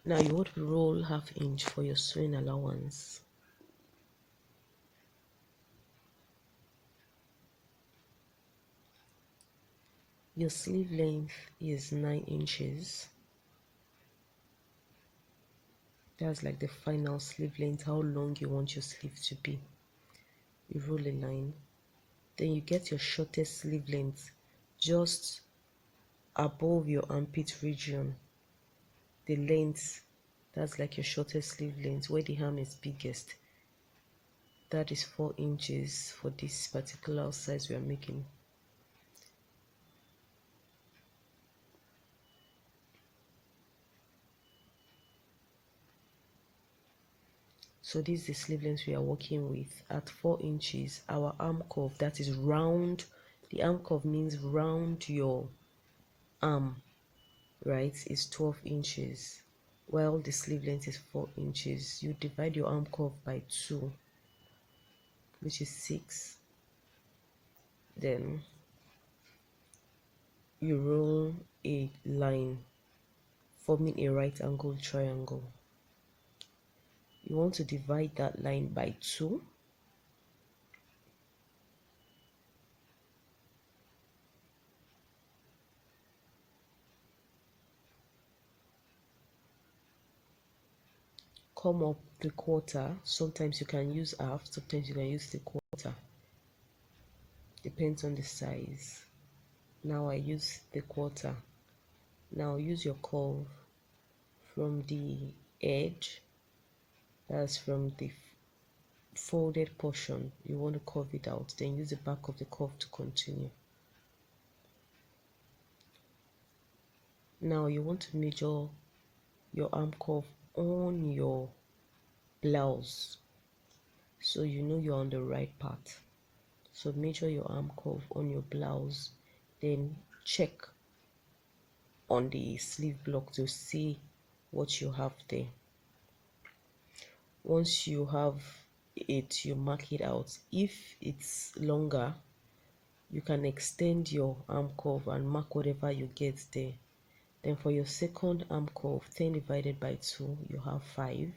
Now you want to roll 1/2 inch for your sewing allowance. Your sleeve length is 9 inches. That's like the final sleeve length, how long you want your sleeve to be. You roll a line. Then you get your shortest sleeve length just above your armpit region. The length, that's like your shortest sleeve length, where the hem is biggest. That is 4 inches for this particular size we are making. So this is the sleeve length we are working with. At 4 inches, our arm curve, that is round, the arm curve means round your arm, right, is 12 inches. While the sleeve length is 4 inches, you divide your arm curve by 2, which is 6. Then you roll a line forming a right angle triangle. You want to divide that line by 2. Come up the quarter. Sometimes you can use half, sometimes you can use the quarter. Depends on the size. Now I use the quarter. Now use your curve from the edge, that's from the folded portion. You want to curve it out, then use the back of the curve to continue. Now you want to measure your arm curve on your blouse, so you know you're on the right path. So measure your arm curve on your blouse, then check on the sleeve block to see what you have there. Once you have it, you mark it out. If it's longer, you can extend your arm curve and mark whatever you get there. Then for your second arm curve, 10 divided by 2, you have 5.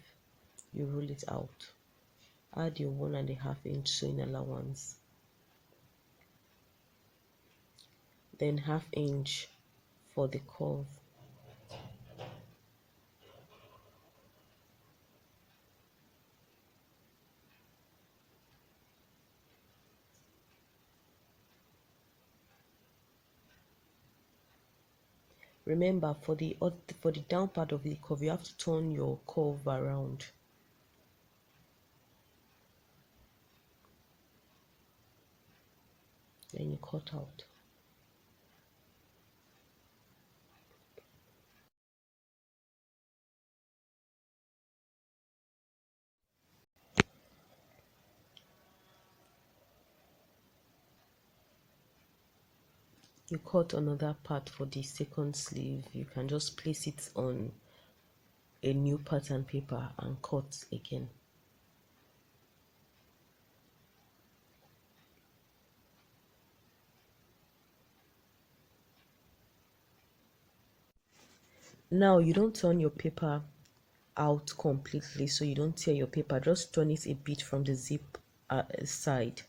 You roll it out. Add your 1.5 inch sewing allowance. Then 1/2 inch for the curve. Remember, for the down part of the curve, you have to turn your curve around. Then you cut out. You cut another part for the second sleeve. You can just place it on a new pattern paper and cut again. Now you don't turn your paper out completely, so you don't tear your paper. Just turn it a bit from the zip side.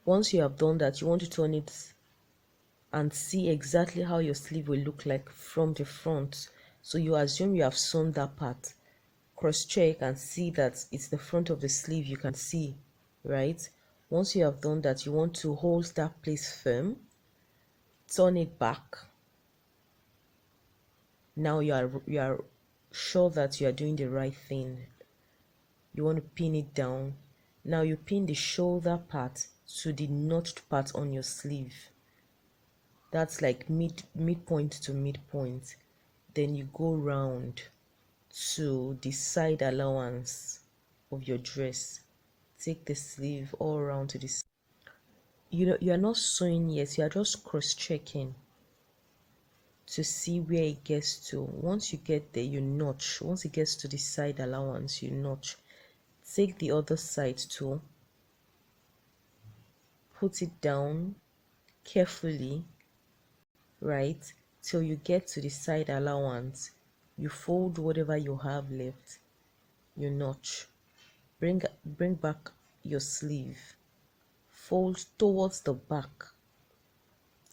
Once you have done that, you want to turn it and see exactly how your sleeve will look like from the front. So you assume you have sewn that part. Cross check and see that it's the front of the sleeve. You can see, right? Once you have done that, you want to hold that place firm, turn it back. Now you are sure that you are doing the right thing. You want to pin it down. Now you pin the shoulder part to the notched part on your sleeve. That's like midpoint to midpoint. Then you go round to the side allowance of your dress. Take the sleeve all around to this. You are not sewing yet, you are just cross-checking to see where it gets to. Once you get there, you notch. Once it gets to the side allowance, you notch. Take the other side too, put it down carefully, right, till you get to the side allowance. You fold whatever you have left, you notch, bring back your sleeve, fold towards the back.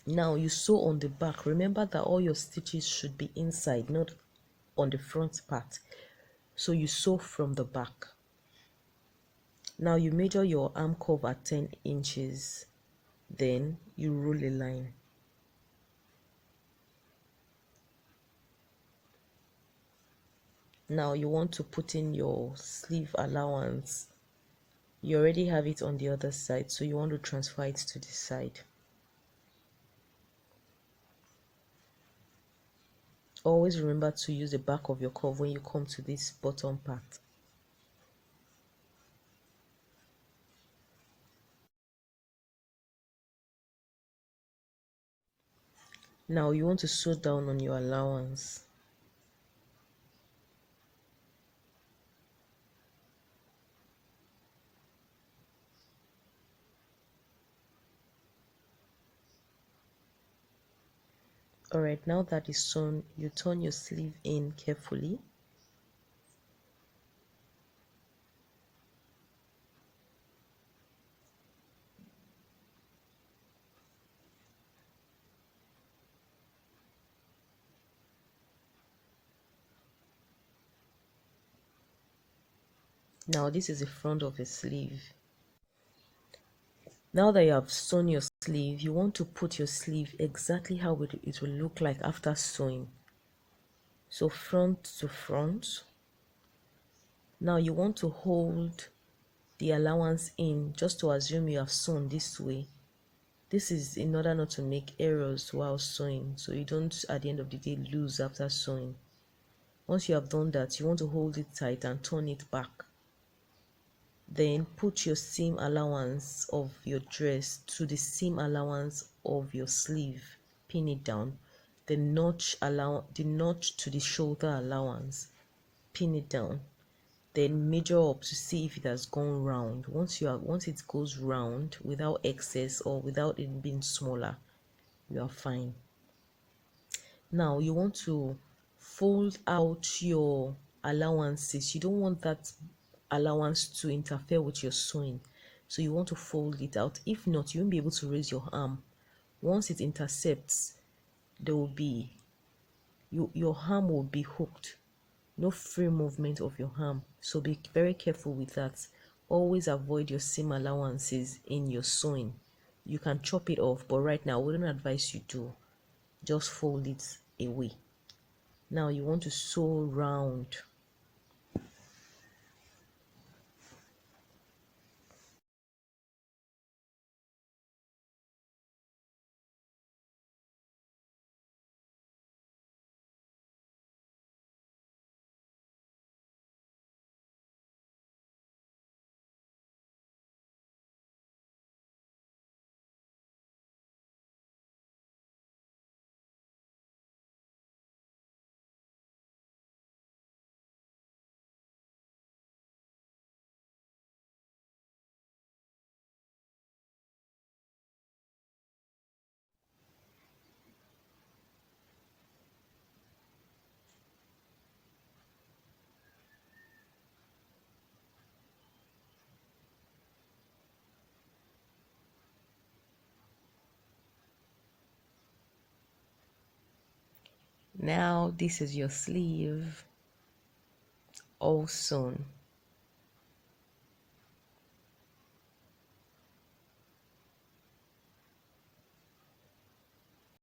Now you sew on the back. Remember that all your stitches should be inside, not on the front part. So you sew from the back. Now you measure your arm curve at 10 inches. Then you roll a line. Now you want to put in your sleeve allowance. You already have it on the other side, so you want to transfer it to the side. Always remember to use the back of your curve when you come to this bottom part. Now you want to sew down on your allowance. Alright, now that is sewn, you turn your sleeve in carefully. Now this is the front of the sleeve. Now that you have sewn your sleeve, you want to put your sleeve exactly how it will look like after sewing. So front to front. Now you want to hold the allowance in, just to assume you have sewn this way. This is in order not to make errors while sewing, so you don't at the end of the day lose after sewing. Once you have done that, you want to hold it tight and turn it back. Then put your seam allowance of your dress to the seam allowance of your sleeve, pin it down. The notch to the shoulder allowance, pin it down. Then measure up to see if it has gone round. Once it goes round without excess or without it being smaller, you are fine. Now you want to fold out your allowances. You don't want that allowance to interfere with your sewing, so you want to fold it out. If not, you won't be able to raise your arm. Once it intercepts, there will be your arm will be hooked. No free movement of your arm, so be very careful with that. Always avoid your seam allowances in your sewing. You can chop it off, but right now I wouldn't advise you to. Just fold it away. Now you want to sew round. Now this is your sleeve all sewn.